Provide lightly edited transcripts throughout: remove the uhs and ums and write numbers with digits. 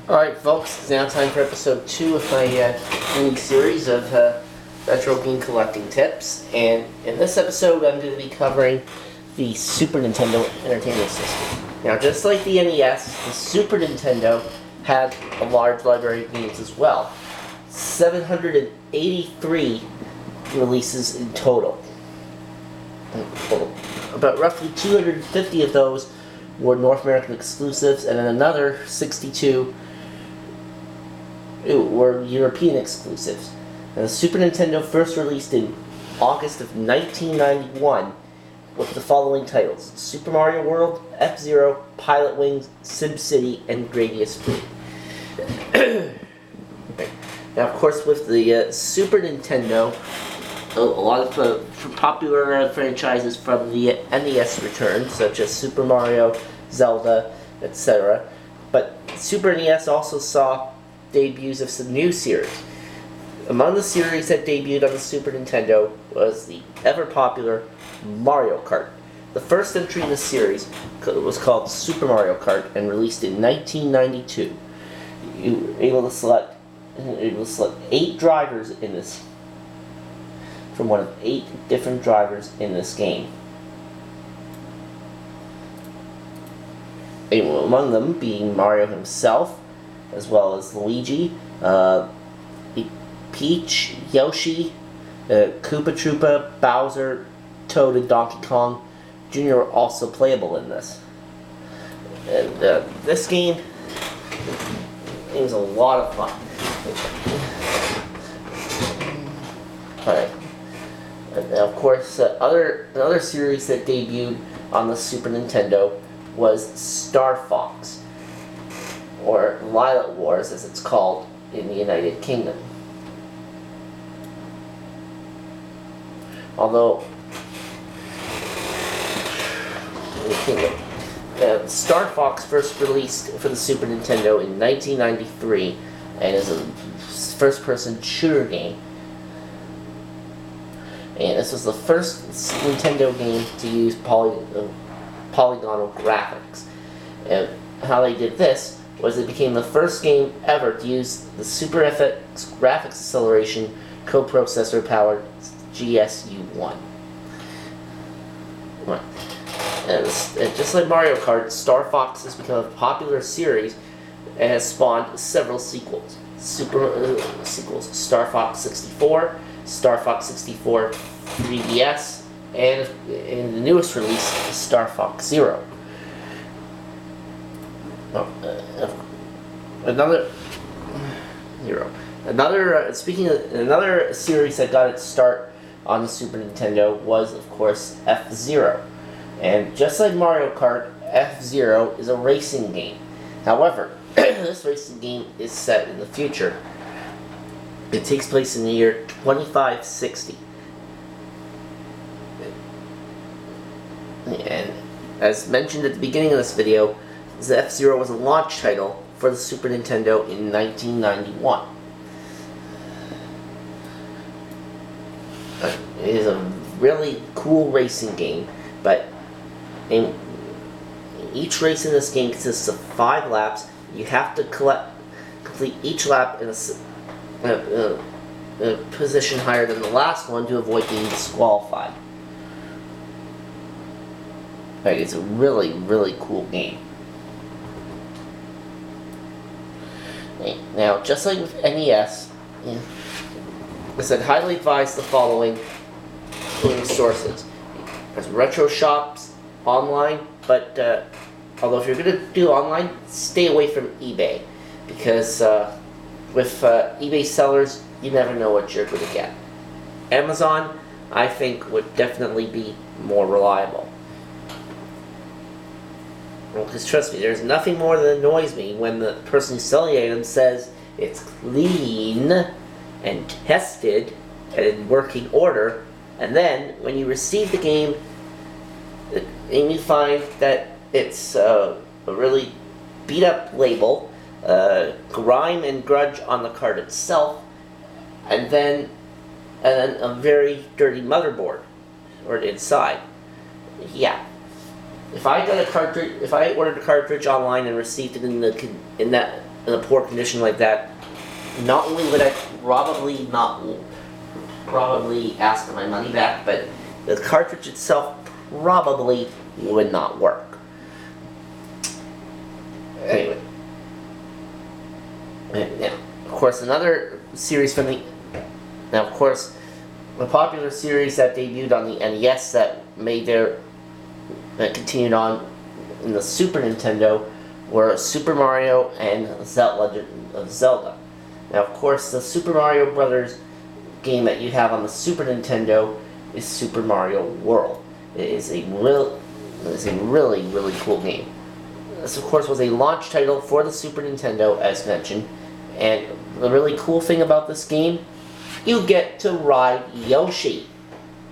Alright folks, it's now time for episode 2 of my mini-series of retro game collecting tips. And in this episode I'm going to be covering the Super Nintendo Entertainment System. Now just like the NES, the Super Nintendo had a large library of games as well. 783 releases in total. About roughly 250 of those were North American exclusives, and then another 62 were European exclusives. And the Super Nintendo first released in August of 1991 with the following titles: Super Mario World, F-Zero, Pilot Wings, SimCity, and Gradius 3. Now, of course, with the Super Nintendo, a lot of popular franchises from the NES returned, such as Super Mario, Zelda, etc. But Super NES also saw debuts of some new series. Among the series that debuted on the Super Nintendo was the ever-popular Mario Kart. The first entry in the series was called Super Mario Kart and released in 1992. You were able to select 8 drivers in this, from one of 8 different drivers in this game. Among them being Mario himself, as well as Luigi, Peach, Yoshi, Koopa Troopa, Bowser, Toad, and Donkey Kong Jr. are also playable in this. And this game was a lot of fun. Alright. And of course, another series that debuted on the Super Nintendo was Star Fox, or Lylat Wars as it's called in the United Kingdom. Although, Star Fox first released for the Super Nintendo in 1993 and is a first-person shooter game. And this was the first Nintendo game to use polygonal graphics. And how they did this was it became the first game ever to use the Super FX graphics acceleration coprocessor powered GSU-1. And just like Mario Kart, Star Fox has become a popular series and has spawned several sequels. Star Fox 64, Star Fox 64 3DS, and in the newest release, Star Fox Zero. Another series that got its start on the Super Nintendo was, of course, F-Zero. And just like Mario Kart, F-Zero is a racing game. However, this racing game is set in the future. It takes place in the year 2560. And as mentioned at the beginning of this video, F-Zero was a launch title for the Super Nintendo in 1991. It is a really cool racing game, but each race in this game consists of 5 laps. You have to complete each lap in a position higher than the last one to avoid being disqualified. It's a really, really cool game. Now, just like with NES, I said highly advise the following sources. There's retro shops online, but although if you're going to do online, stay away from eBay, because with eBay sellers, you never know what you're going to get. Amazon, I think, would definitely be more reliable. Well, because trust me, there's nothing more that annoys me when the person who's selling the item says it's clean and tested and in working order, and then when you receive the game and you find that it's a really beat up label, grime and grudge on the card itself, and then a very dirty motherboard or inside. Yeah. if I got a cartridge, if I ordered a cartridge online and received it in a poor condition like that, not only would I probably ask for my money back, but the cartridge itself probably would not work. Anyway, now, of course, another series from the now, of course, a popular series that debuted on the NES that continued on in the Super Nintendo were Super Mario and Legend of Zelda. Now, of course, the Super Mario Brothers game that you have on the Super Nintendo is Super Mario World. It is a really, really cool game. This, of course, was a launch title for the Super Nintendo, as mentioned, and the really cool thing about this game, you get to ride Yoshi.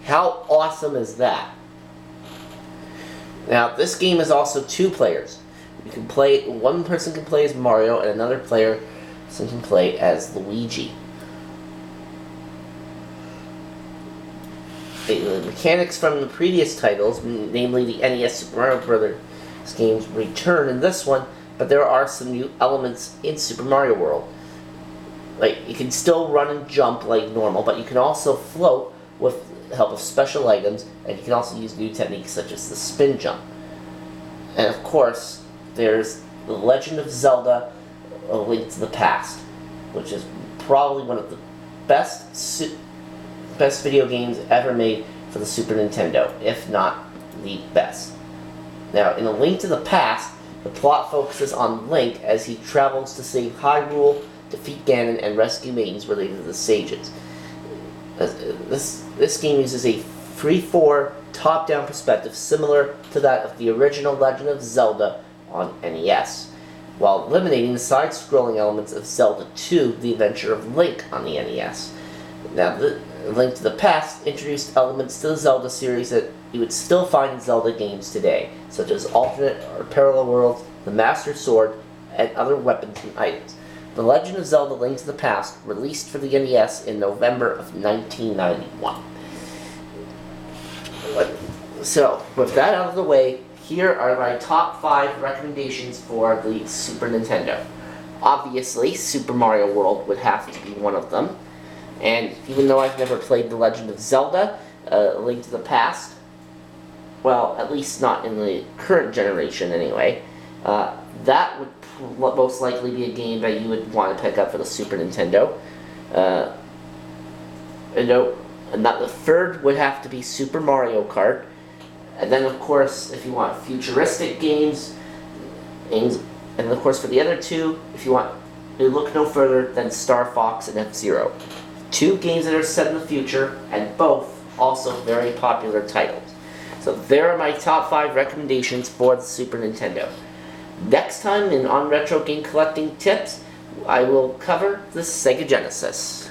How awesome is that? Now, this game is also 2 players. You can play, one person can play as Mario, and another player can play as Luigi. The mechanics from the previous titles, namely the NES Super Mario Brothers games, return in this one, but there are some new elements in Super Mario World. Like, you can still run and jump like normal, but you can also float with the help of special items, and you can also use new techniques such as the spin jump. And of course, there's The Legend of Zelda: A Link to the Past, which is probably one of the best video games ever made for the Super Nintendo, if not the best. Now, in A Link to the Past, the plot focuses on Link as he travels to save Hyrule, defeat Ganon, and rescue maidens related to the sages. This game uses a free-form, top-down perspective similar to that of the original Legend of Zelda on NES, while eliminating the side-scrolling elements of Zelda 2: The Adventure of Link on the NES. Now, the Link to the Past introduced elements to the Zelda series that you would still find in Zelda games today, such as alternate or parallel worlds, the Master Sword, and other weapons and items. The Legend of Zelda: Link to the Past released for the NES in November of 1991. So, with that out of the way, here are my top 5 recommendations for the Super Nintendo. Obviously, Super Mario World would have to be one of them. And even though I've never played The Legend of Zelda: Link to the Past, well, at least not in the current generation anyway, that would most likely be a game that you would want to pick up for the Super Nintendo. And the third would have to be Super Mario Kart. And then, of course, if you want futuristic games, and of course for the other 2, if you want to look no further than Star Fox and F-Zero. 2 games that are set in the future, and both also very popular titles. So there are my top 5 recommendations for the Super Nintendo. Next time in On Retro Game Collecting Tips, I will cover the Sega Genesis.